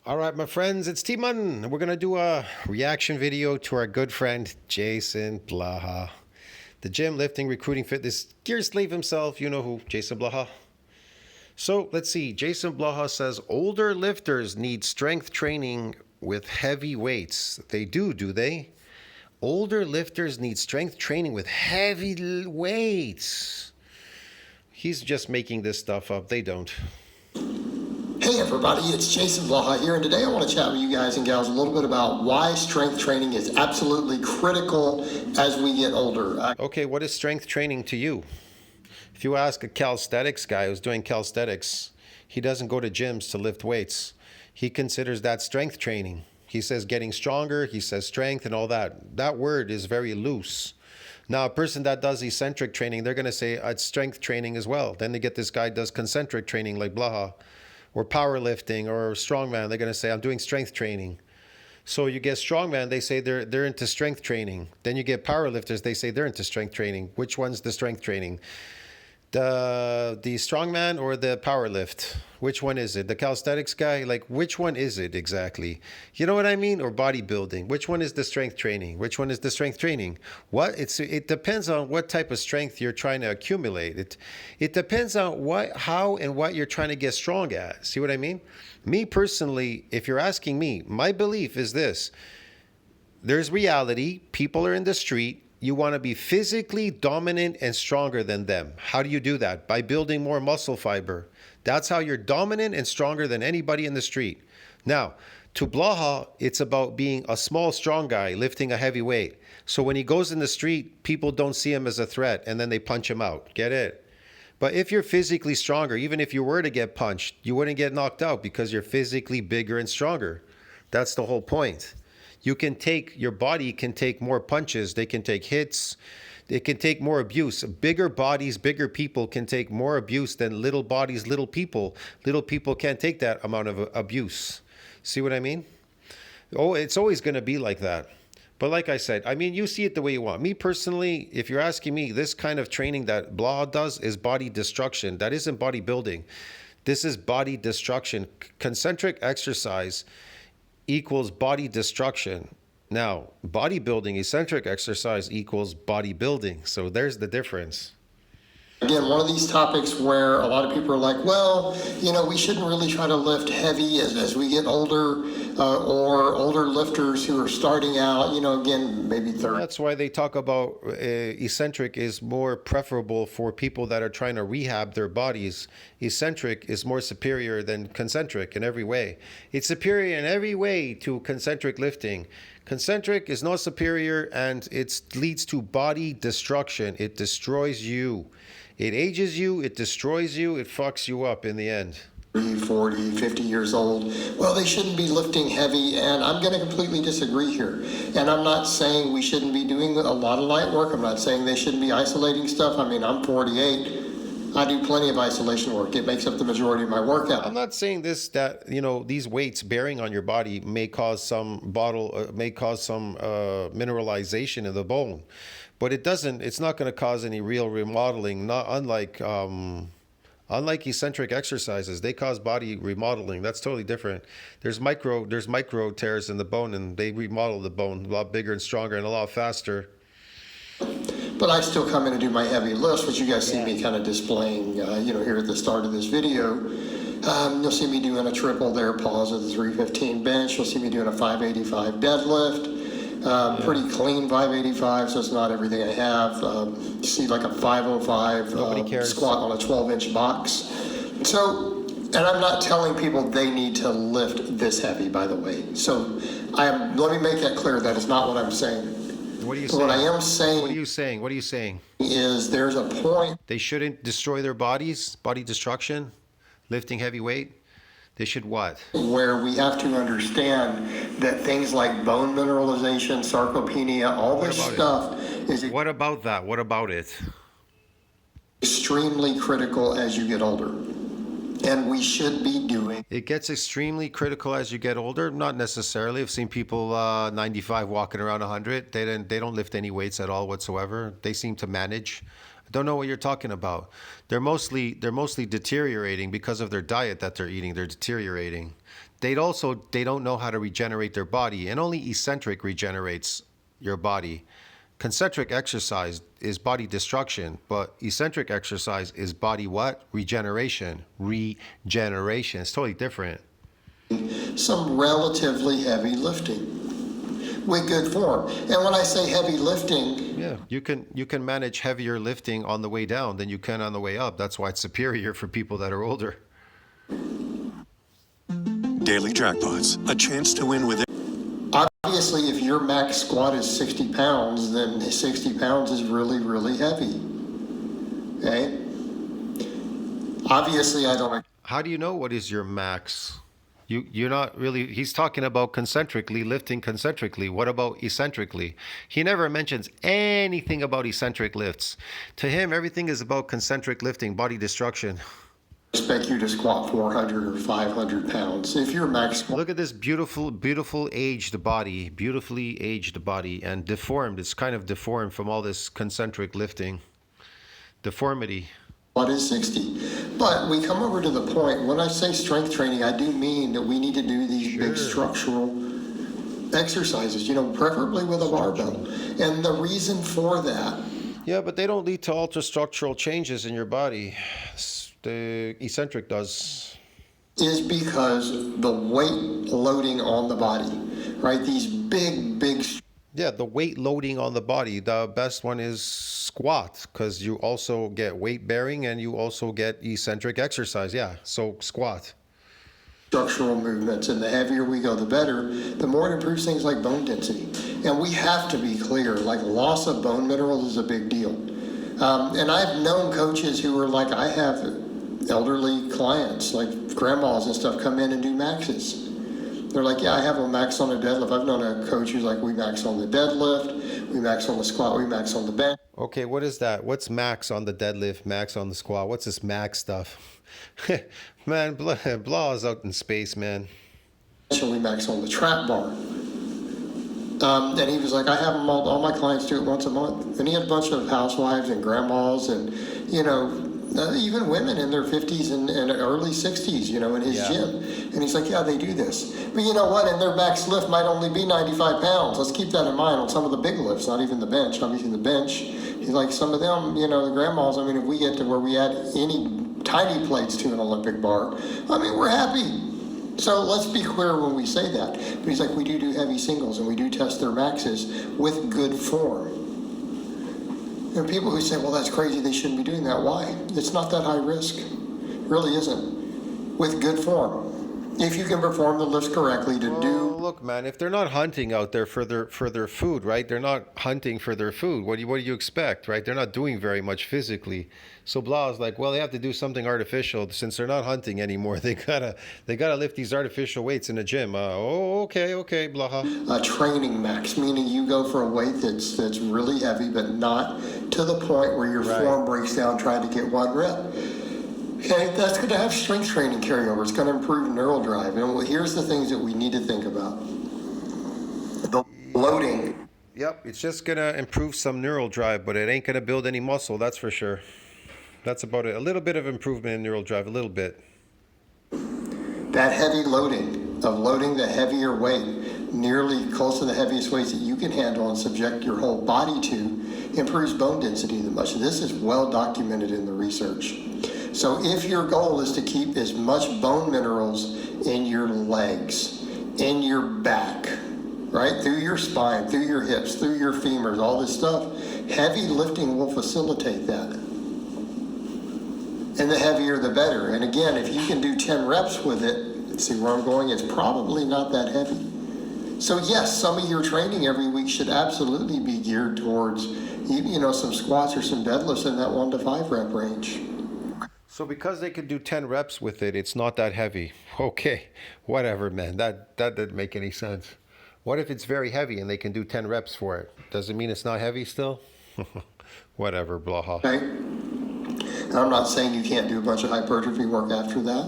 All right, my friends, it's T-Man. We're going to do a reaction video to our good friend, JasonBlaha. The gym, lifting, recruiting, fitness gear slave himself. You know who, JasonBlaha. So let's see. JasonBlaha says older lifters need strength training with heavy weights. They do they? Older lifters need strength training with heavy weights. He's just making this stuff up. They don't. Hey everybody, it's JasonBlaha here, and today I want to chat with you guys and gals a little bit about why strength training is absolutely critical as we get older. Okay, what is strength training to you? If you ask a calisthenics guy who's doing calisthenics, he doesn't go to gyms to lift weights. He considers that strength training. He says getting stronger, he says strength and all that. That word is very loose. Now, a person that does eccentric training, they're going to say it's strength training as well. Then they get this guy does concentric training like Blaha, or powerlifting or strongman. They're going to say, I'm doing strength training. So you get strongman, they say they're into strength training. Then you get powerlifters, they say they're into strength training. Which one's the strength training? The strongman or the powerlift? Which one is it? The calisthenics guy? Like, which one is it exactly? You know what I mean? Or bodybuilding? Which one is the strength training? Which one is the strength training? It depends on what type of strength you're trying to accumulate. It depends on how and what you're trying to get strong at. See what I mean? Me personally, if you're asking me, my belief is this. There's reality. People are in the street. You want to be physically dominant and stronger than them. How do you do that? By building more muscle fiber. That's how you're dominant and stronger than anybody in the street. Now, to Blaha, it's about being a small, strong guy lifting a heavy weight. So when he goes in the street, people don't see him as a threat and then they punch him out. Get it? But if you're physically stronger, even if you were to get punched, you wouldn't get knocked out because you're physically bigger and stronger. That's the whole point. Your body can take more punches. They can take hits. It can take more abuse. Bigger bodies, bigger people can take more abuse than little bodies, little people. Little people can't take that amount of abuse. See what I mean? Oh, it's always going to be like that. But like I said, I mean, you see it the way you want. Me personally, if you're asking me, this kind of training that Blaha does is body destruction. That isn't bodybuilding. This is body destruction. Concentric exercise equals body destruction. Now, bodybuilding, eccentric exercise equals bodybuilding. So there's the difference. Again, one of these topics where a lot of people are like, well, you know, we shouldn't really try to lift heavy as we get older, or older lifters who are starting out, you know, again, maybe 30. That's why they talk about eccentric is more preferable for people that are trying to rehab their bodies. Eccentric is more superior than concentric in every way. It's superior in every way to concentric lifting. Concentric is not superior, and it leads to body destruction. It destroys you. It ages you, it destroys you, it fucks you up in the end. 40, 50 years old, well, they shouldn't be lifting heavy, and I'm going to completely disagree here. And I'm not saying we shouldn't be doing a lot of light work. I'm not saying they shouldn't be isolating stuff. I mean, I'm 48. I do plenty of isolation work. It makes up the majority of my workout. I'm not saying that, you know, these weights bearing on your body may cause some mineralization in the bone, but it's not going to cause any real remodeling. Not unlike eccentric exercises, they cause body remodeling. That's totally different. There's micro tears in the bone, and they remodel the bone a lot bigger and stronger and a lot faster. But I still come in and do my heavy lifts, which you guys see me kind of displaying, you know, here at the start of this video. You'll see me doing a triple there, pause at the 315 bench. You'll see me doing a 585 deadlift. Pretty clean 585, so it's not everything I have. You see like a 505 squat on a 12-inch box. So, and I'm not telling people they need to lift this heavy, by the way. So let me make that clear. That is not what I'm saying. What are you saying? What I am saying. What are you saying? What are you saying? Is there's a point. They shouldn't destroy their bodies, body destruction, lifting heavy weight. They should what? Where we have to understand that things like bone mineralization, sarcopenia, all this stuff is. What about that? What about it? Extremely critical as you get older. And we should be doing. It gets extremely critical as you get older. Not necessarily. I've seen people 95 walking around 100. They don't lift any weights at all whatsoever. They seem to manage. I don't know what you're talking about. They're mostly deteriorating because of their diet that they're eating. They're deteriorating. they don't know how to regenerate their body, and only eccentric regenerates your body. Concentric exercise is body destruction, but eccentric exercise is body what? Regeneration. Regeneration. It's totally different. Some relatively heavy lifting with good form. And when I say heavy lifting, Yeah, you can manage heavier lifting on the way down than you can on the way up. That's why it's superior for people that are older. Daily jackpots, a chance to win with it. obviously if your max squat is 60 pounds, then 60 pounds is really, really heavy. Okay? Obviously I don't... How do you know what is your max? You're not really, he's talking about concentrically, lifting concentrically. What about eccentrically? He never mentions anything about eccentric lifts. To him, everything is about concentric lifting, body destruction. expect you to squat 400 or 500 pounds. If your max squat... Look at this beautiful aged body, beautifully aged body, and deformed. It's kind of deformed from all this concentric lifting. Deformity. What is 60? But we come over to the point, when I say strength training, I do mean that we need to do these big structural exercises, preferably with a barbell. And the reason for that... Yeah, but they don't lead to ultra-structural changes in your body. The eccentric does. Is because the weight loading on the body, right? These big... Yeah, the weight loading on the body. The best one is squat, because you also get weight bearing and you also get eccentric exercise. Yeah, so squat. Structural movements, and the heavier we go, the better. The more it improves things like bone density. And we have to be clear, like loss of bone minerals is a big deal. And I've known coaches who are like, I have elderly clients, like grandmas and stuff, come in and do maxes. They're like, yeah, I have a max on a deadlift. I've known a coach who's like, we max on the deadlift, we max on the squat, we max on the bench. Okay, what is that? What's max on the deadlift, max on the squat? What's this max stuff? Man, Blah is out in space, man. So we max on the trap bar. And he was like, I have them all my clients do it once a month. And he had a bunch of housewives and grandmas and, even women in their 50s and early 60s, in his gym. And he's like, yeah, they do this. But you know what? And their max lift might only be 95 pounds. Let's keep that in mind on some of the big lifts, not even the bench. Obviously the bench, he's like, some of them, the grandmas, if we get to where we add any tiny plates to an Olympic bar, we're happy. So let's be clear when we say that. But he's like, we do heavy singles and we do test their maxes with good form. And people who say, well, that's crazy, they shouldn't be doing that. Why? It's not that high risk. It really isn't. With good form. If you can perform the lifts correctly to do... Look, man, if they're not hunting out there for their food, right? They're not hunting for their food. What do you expect, right? They're not doing very much physically. So Blah is like, well, they have to do something artificial. Since they're not hunting anymore, they gotta lift these artificial weights in the gym. Okay, Blah. A training max, meaning you go for a weight that's really heavy, but not to the point where your form breaks down trying to get one rep. Okay, that's going to have strength training carryover. It's going to improve neural drive. And here's the things that we need to think about. The loading. Yep, it's just going to improve some neural drive, but it ain't going to build any muscle, that's for sure. That's about it. A little bit of improvement in neural drive, a little bit. That heavy loading, of loading the heavier weight, nearly close to the heaviest weights that you can handle and subject your whole body to, improves bone density that much. This is well documented in the research. So if your goal is to keep as much bone minerals in your legs, in your back, right, through your spine, through your hips, through your femurs, all this stuff, heavy lifting will facilitate that. And the heavier, the better. And again, if you can do 10 reps with it, see where I'm going, it's probably not that heavy. So yes, some of your training every week should absolutely be geared towards, some squats or some deadlifts in that 1 to 5 rep range. So because they could do 10 reps with it, it's not that heavy. Okay, whatever, man. That didn't make any sense. What if it's very heavy and they can do 10 reps for it? Does it mean it's not heavy still? Whatever, Blaha. Okay. And I'm not saying you can't do a bunch of hypertrophy work after that.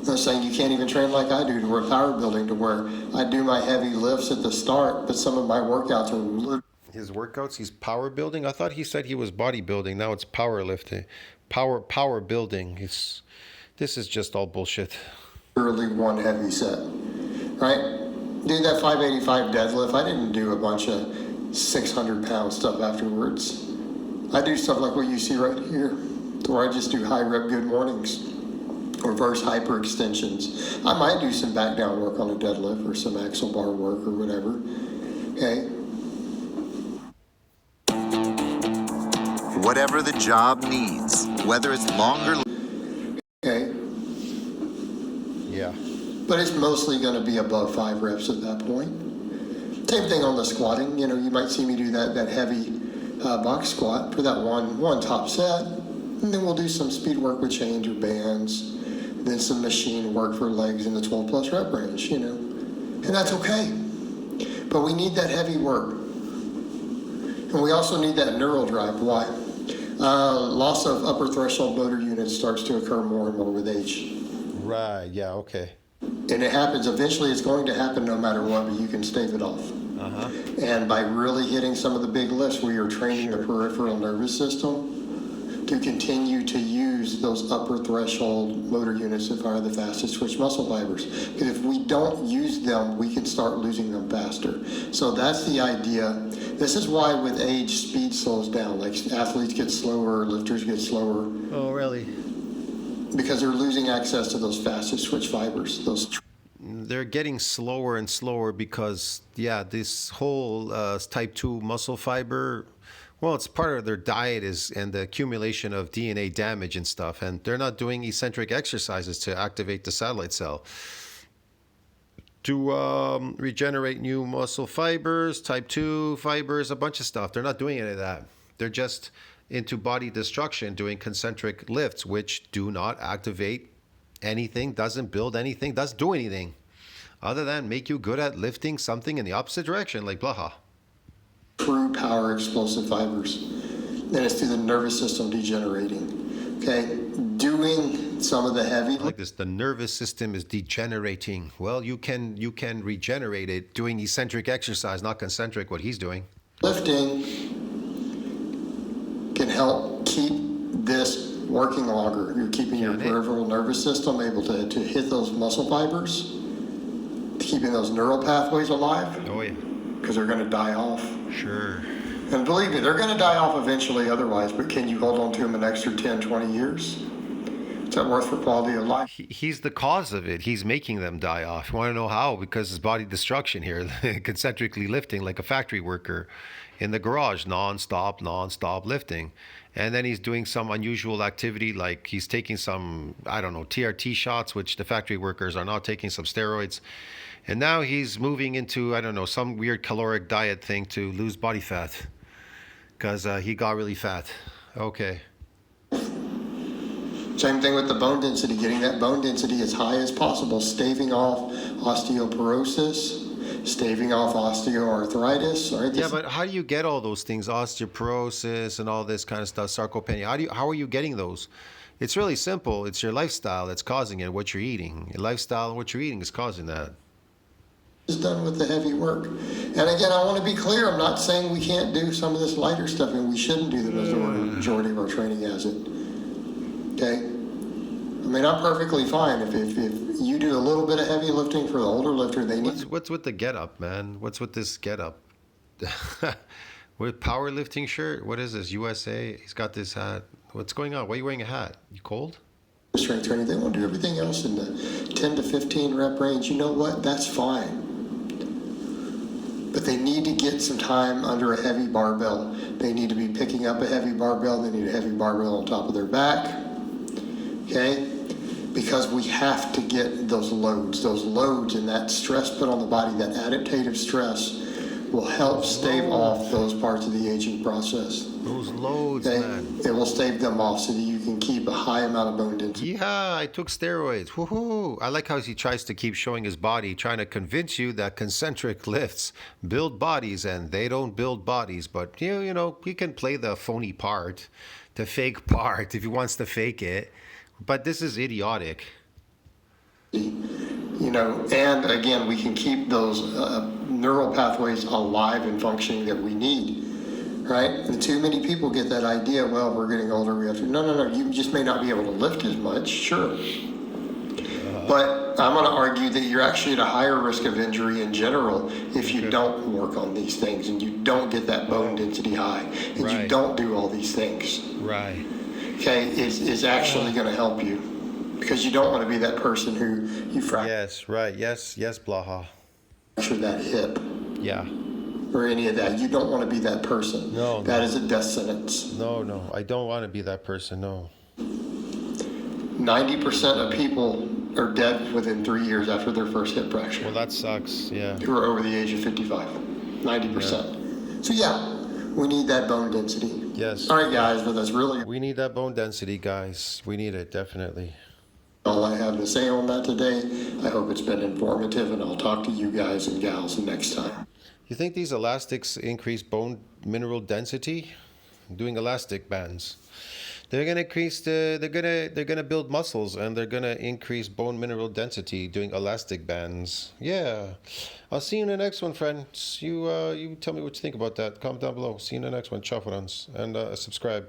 I'm saying you can't even train like I do, to where Powerbuilding, to where I do my heavy lifts at the start, but some of my workouts are... His workouts, he's power building? I thought he said he was bodybuilding. Now it's power lifting. Power building. This is just all bullshit. Literally one heavy set, right? Do that 585 deadlift. I didn't do a bunch of 600-pound stuff afterwards. I do stuff like what you see right here, where I just do high rep good mornings, reverse hyperextensions. I might do some back down work on a deadlift or some axle bar work or whatever. Okay. Whatever the job needs, whether it's longer. Okay. Yeah. But it's mostly going to be above 5 reps at that point. Same thing on the squatting. You know, you might see me do that heavy box squat for that one top set, and then we'll do some speed work with chains or bands, then some machine work for legs in the 12 plus rep range, you know, and that's okay. But we need that heavy work, and we also need that neural drive. Why? Loss of upper threshold motor units starts to occur more and more with age. Right. Yeah. Okay. And it happens, eventually it's going to happen no matter what, but you can stave it off. And by really hitting some of the big lifts where you're training the peripheral nervous system to continue to use those upper threshold motor units that fire the fastest twitch muscle fibers. Because if we don't use them, we can start losing them faster. So that's the idea. This is why with age, speed slows down. Like athletes get slower, lifters get slower. Oh, really? Because they're losing access to those fastest twitch fibers. They're getting slower and slower because, yeah, this whole type 2 muscle fiber, well, it's part of their diet and the accumulation of DNA damage and stuff. And they're not doing eccentric exercises to activate the satellite cell to regenerate new muscle fibers, type 2 fibers, a bunch of stuff. They're not doing any of that. They're just into body destruction, doing concentric lifts, which do not activate anything, doesn't build anything, doesn't do anything other than make you good at lifting something in the opposite direction, like Blaha. True power explosive fibers. Then it's through the nervous system degenerating. Okay, doing some of the heavy. Like this, the nervous system is degenerating. Well, you can regenerate it doing eccentric exercise, not concentric, what he's doing. Lifting can help keep this working longer. You're keeping your peripheral nervous system able to hit those muscle fibers, keeping those neural pathways alive. Oh, yeah. Because they're going to die off. Sure. And believe me, they're going to die off eventually otherwise, but can you hold on to them an extra 10, 20 years? Is that worth for quality of life? He's the cause of it. He's making them die off. You want to know how? Because it's body destruction here, concentrically lifting like a factory worker in the garage, non-stop lifting. And then he's doing some unusual activity, like he's taking some, I don't know, TRT shots, which the factory workers are not taking, some steroids. And now he's moving into, I don't know, some weird caloric diet thing to lose body fat because he got really fat. Okay. Same thing with the bone density, getting that bone density as high as possible, staving off osteoporosis, staving off osteoarthritis. Right? Yeah, but how do you get all those things, osteoporosis and all this kind of stuff, sarcopenia? How are you getting those? It's really simple. It's your lifestyle that's causing it, what you're eating. Your lifestyle and what you're eating is causing that. Is done with the heavy work. And again, I want to be clear, I'm not saying we can't do some of this lighter stuff, and we shouldn't do the majority of our training as it. Okay? I mean, I'm perfectly fine if you do a little bit of heavy lifting for the older lifter, they need. What's with the get up, man? What's with this get up? With powerlifting shirt? What is this? USA? He's got this hat. What's going on? Why are you wearing a hat? You cold? Strength training, they want to do everything else in the 10 to 15 rep range. You know what? That's fine. But they need to get some time under a heavy barbell. They need to be picking up a heavy barbell. They need a heavy barbell on top of their back. Okay? Because we have to get those loads and that stress put on the body, that adaptative stress will help stave off those parts of the aging process. Those loads, okay? Man. It will stave them off so that you can keep a high amount of bone density. Yeah, I took steroids. Woohoo! I like how he tries to keep showing his body, trying to convince you that concentric lifts build bodies, and they don't build bodies. But you know, he can play the phony part, the fake part, if he wants to fake it. But this is idiotic. You know, and again, we can keep those neural pathways alive and functioning that we need, right? And too many people get that idea, well, we're getting older, we have to. No, you just may not be able to lift as much, sure. But I'm gonna argue that you're actually at a higher risk of injury in general if you don't work on these things and you don't get that bone density high and you Right. don't do all these things. Right. Okay, is actually gonna help you because you don't want to be that person who you fracture Yes, right. Yes, Blaha. that hip Yeah. or any of that. You don't want to be that person. No, That no. is a death sentence. No. I don't want to be that person. No. 90% of people are dead within 3 years after their first hip fracture. Well, that sucks. Yeah. Who are over the age of 55. 90%. So yeah, we need that bone density. Yes. All right, guys, but that's really We need that bone density, guys. We need it, definitely. all I have to say on that today. I hope it's been informative, and I'll talk to you guys and gals next time. You think these elastics increase bone mineral density? Doing elastic bands. They're gonna increase they're gonna build muscles and they're gonna increase bone mineral density doing elastic bands. Yeah. I'll see you in the next one, friends. You tell me what you think about that. Comment down below. See you in the next one. Ciao, friends. And subscribe.